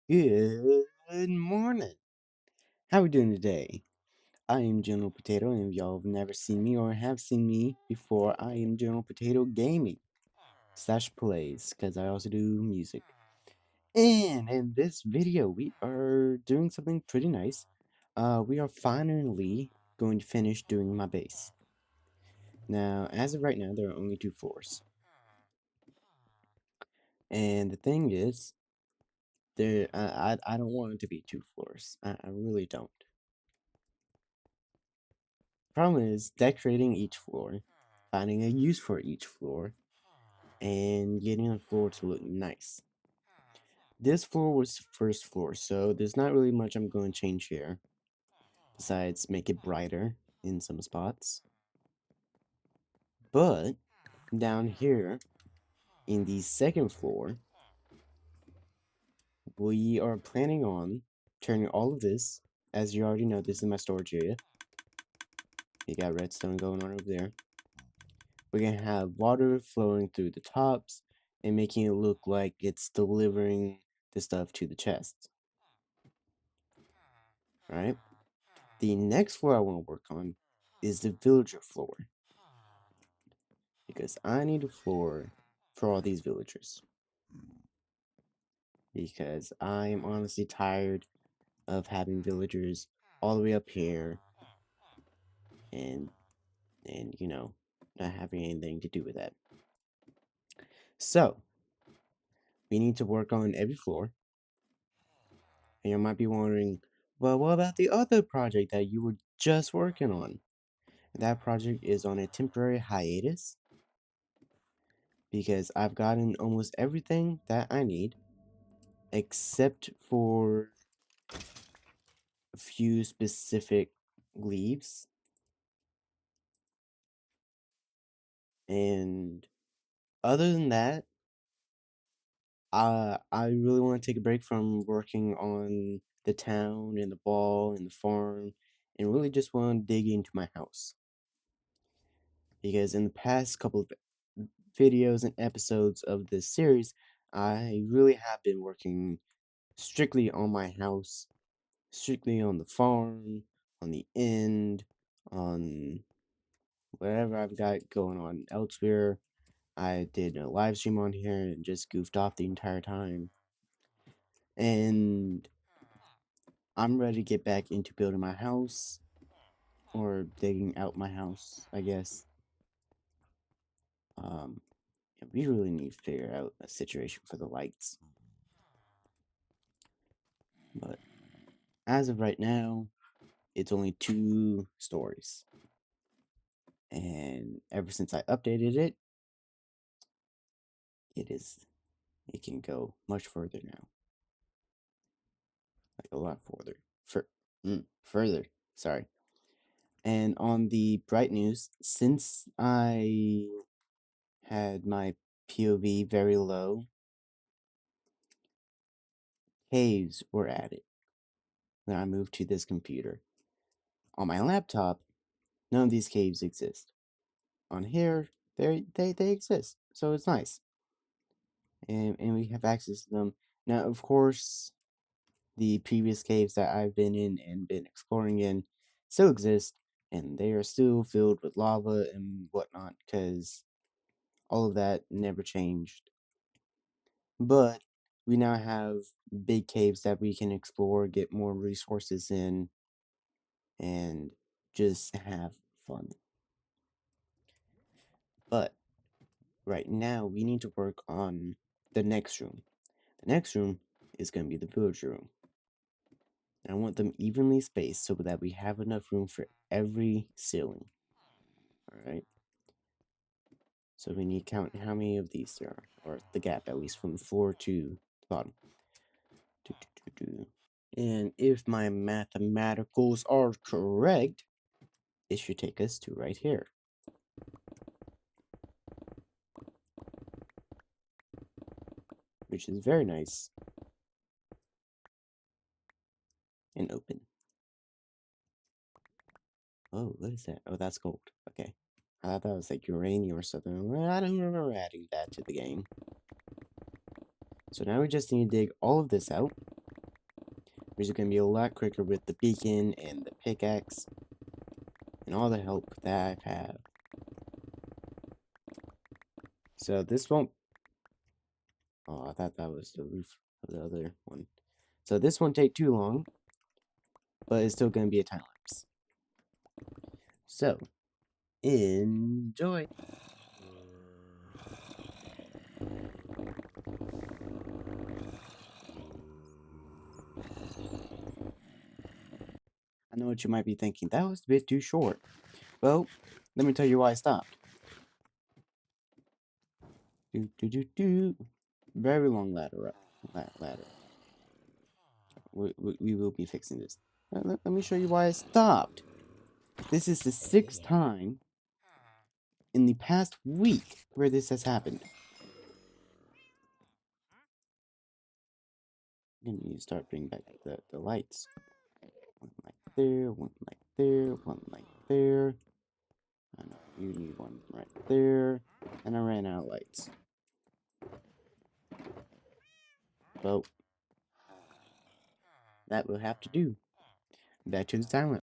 Good morning. How are we doing today? I am General Potato, and if y'all have never seen me or have seen me before, I am General Potato Gaming slash plays, because I also do music. And in this video, we are doing something pretty nice. We are finally going to finish doing my base. Now, as of right now, there are only 2 floors. And the thing is, I don't want it to be 2 floors. I really don't. Problem is decorating each floor, finding a use for each floor, and getting the floor to look nice. This floor was the first floor, so there's not really much I'm going to change here, besides make it brighter in some spots. But down here in the second floor, we are planning on turning all of this, as you already know, this is my storage area. You got redstone going on over there. We're going to have water flowing through the tops and making it look like it's delivering the stuff to the chest. Right? The next floor I want to work on is the villager floor. Because I need a floor for all these villagers. Because I am honestly tired of having villagers all the way up here and you know, not having anything to do with that. So, we need to work on every floor. And you might be wondering, well, what about the other project that you were just working on? That project is on a temporary hiatus because I've gotten almost everything that I need except for a few specific leaves. And other than that, I really want to take a break from working on the town and the ball and the farm and really just want to dig into my house. Because in the past couple of videos and episodes of this series, I really have been working strictly on my house, strictly on the farm, on the end, on whatever I've got going on elsewhere. I did a live stream on here and just goofed off the entire time. And I'm ready to get back into building my house or digging out my house, I guess. We really need to figure out a situation for the lights. But as of right now, it's only 2 stories. And ever since I updated it, it can go much further now. Like a lot further. Sorry. And on the bright news, since I had my POV very low, caves were added when I moved to this computer. On my laptop, none of these caves exist. On here, they exist, so it's nice. And we have access to them. Now, of course, the previous caves that I've been in and been exploring in still exist, and they are still filled with lava and whatnot, because all of that never changed. But we now have big caves that we can explore, get more resources in, and just have fun. But right now, we need to work on the next room. The next room is going to be the villager room. And I want them evenly spaced so that we have enough room for every ceiling. Alright? So we need to count how many of these there are, or the gap at least from the floor to the bottom. And if my mathematicals are correct, it should take us to right here. Which is very nice and open. Oh, what is that? Oh, that's gold. Okay. I thought that was like uranium or something. Well, I don't remember adding that to the game. So now we just need to dig all of this out. which is going to be a lot quicker with the beacon and the pickaxe and all the help that I've had. So this won't... Oh, I thought that was the roof of the other one. So this won't take too long, but it's still going to be a time lapse. So, enjoy! I know what you might be thinking, that was a bit too short. Well, let me tell you why I stopped. Very long ladder. We will be fixing this. Let me show you why I stopped. This is the 6th time in the past week where this has happened. I need to start bringing back the lights. One like there, one like there, one like there. I know you need one right there. And I ran out of lights. Well, that will have to do. Back to the time limit.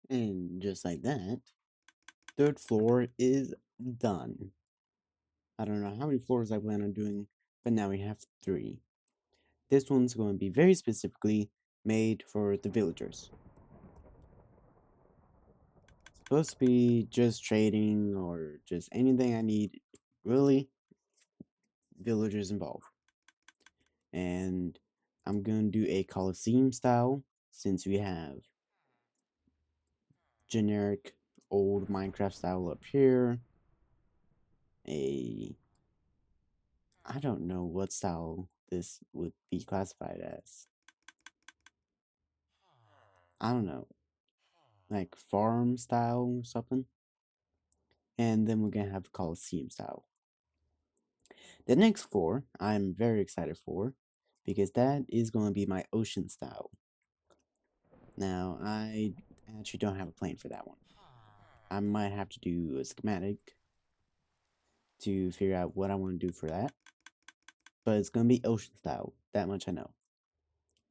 And just like that, 3rd floor is done. I don't know how many floors I plan on doing, but now we have 3. This one's going to be very specifically made for the villagers. Supposed to be just trading or just anything I need, really, villagers involved. And I'm going to do a Coliseum style since we have generic old Minecraft style up here. I don't know what style this would be classified as. I don't know. Like farm style or something. And then we're going to have Coliseum style. The next floor I'm very excited for because that is going to be my ocean style. Now, I actually don't have a plan for that one. I might have to do a schematic to figure out what I want to do for that. But it's going to be ocean style, that much I know.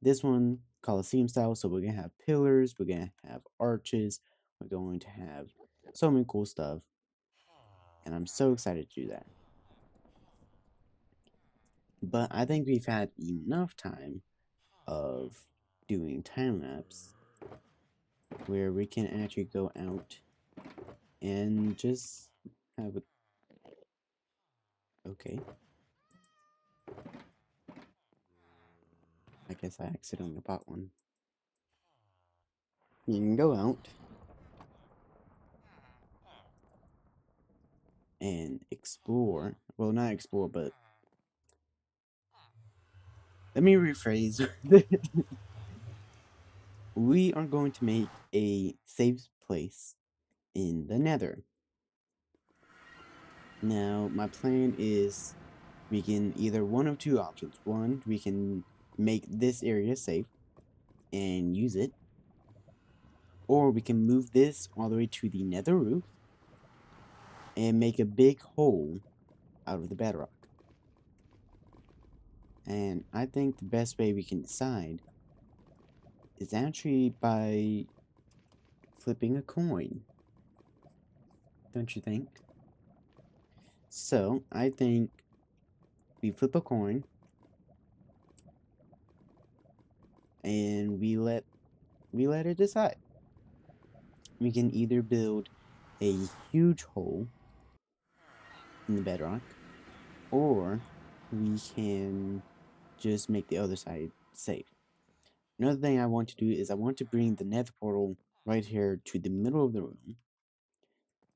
This one, Coliseum style, so we're going to have pillars, we're going to have arches, we're going to have so many cool stuff. And I'm so excited to do that. But I think we've had enough time of doing time lapse where we can actually go out and just have a... Okay. I guess I accidentally bought one. You can go out and explore. Well, not explore, but let me rephrase. We are going to make a safe place in the Nether. Now, my plan is we can either one of 2 options. One, we can make this area safe and use it, or we can move this all the way to the Nether roof and make a big hole out of the bedrock. And I think the best way we can decide is actually by flipping a coin. Don't you think? So I think we flip a coin and we let it decide. We can either build a huge hole in the bedrock, or we can just make the other side safe. Another thing I want to do is I want to bring the nether portal right here to the middle of the room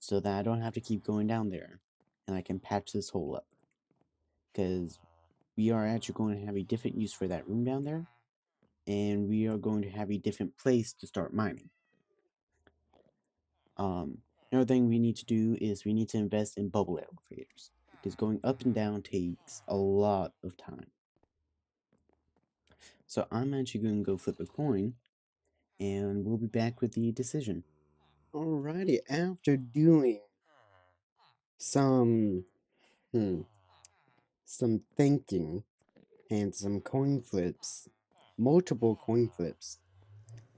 so that I don't have to keep going down there and I can patch this hole up. Because we are actually going to have a different use for that room down there, and we are going to have a different place to start mining. Another thing we need to do is we need to invest in bubble elevators because going up and down takes a lot of time. So I'm actually going to go flip a coin, and we'll be back with the decision. Alrighty, after doing some hmm, some thinking and some coin flips, multiple coin flips,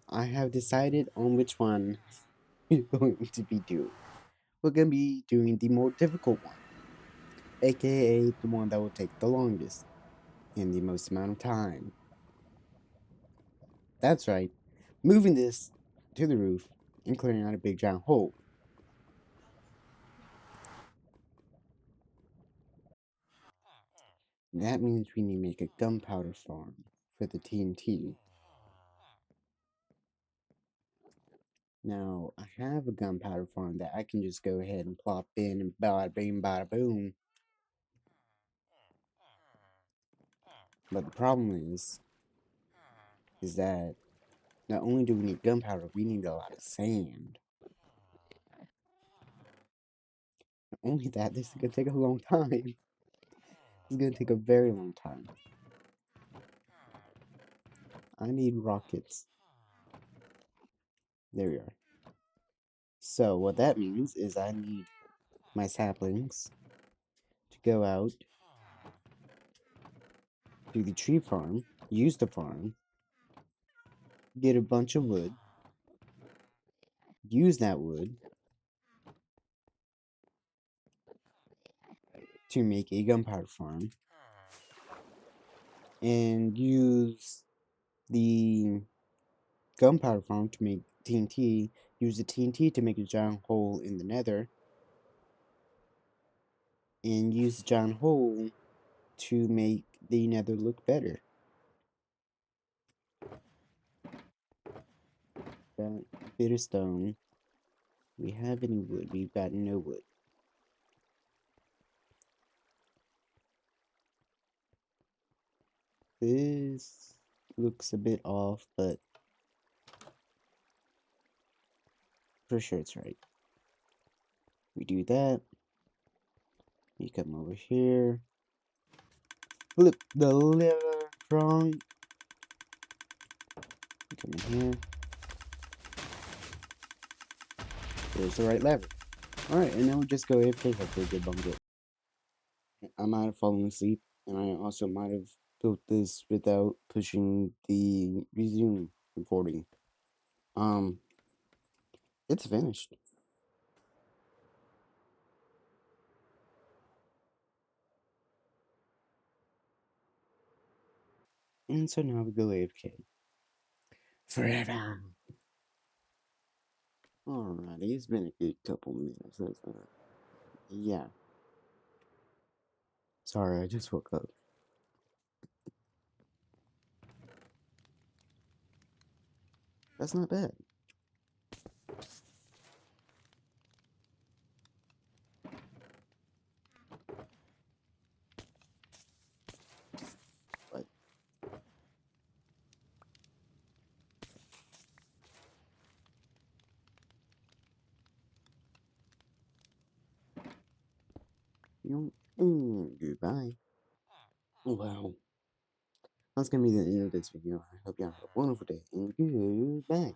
I have decided on which one we're going to be doing. We're going to be doing the more difficult one, aka the one that will take the longest and the most amount of time. That's right, moving this to the roof and clearing out a big giant hole. That means we need to make a gunpowder farm for the TNT. Now, I have a gunpowder farm that I can just go ahead and plop in and bada bing bada boom. But the problem is that not only do we need gunpowder, we need a lot of sand. Not only that, this is gonna take a long time. It's gonna take a very long time. I need rockets. There we are. So what that means is I need my saplings to go out to the tree farm, use the farm, get a bunch of wood, use that wood to make a gunpowder farm, and use the gunpowder farm to make TNT, use the TNT to make a giant hole in the nether, and use the giant hole to make the nether look better. Got a bit of stone. We have any wood? We've got no wood. This looks a bit off, but for sure it's right. We do that. You come over here. Flip the lever wrong. Come in here. There's the right lever. Alright, and now we just go AFK for a good long bit. I might have fallen asleep, and I also might have built this without pushing the resume recording. It's finished. And so now we go AFK. Forever. Alrighty, it's been a good couple minutes. Yeah. Sorry, I just woke up. That's not bad. But you know, goodbye. Wow. That's gonna be the end of this video. I hope y'all have a wonderful day and goodbye.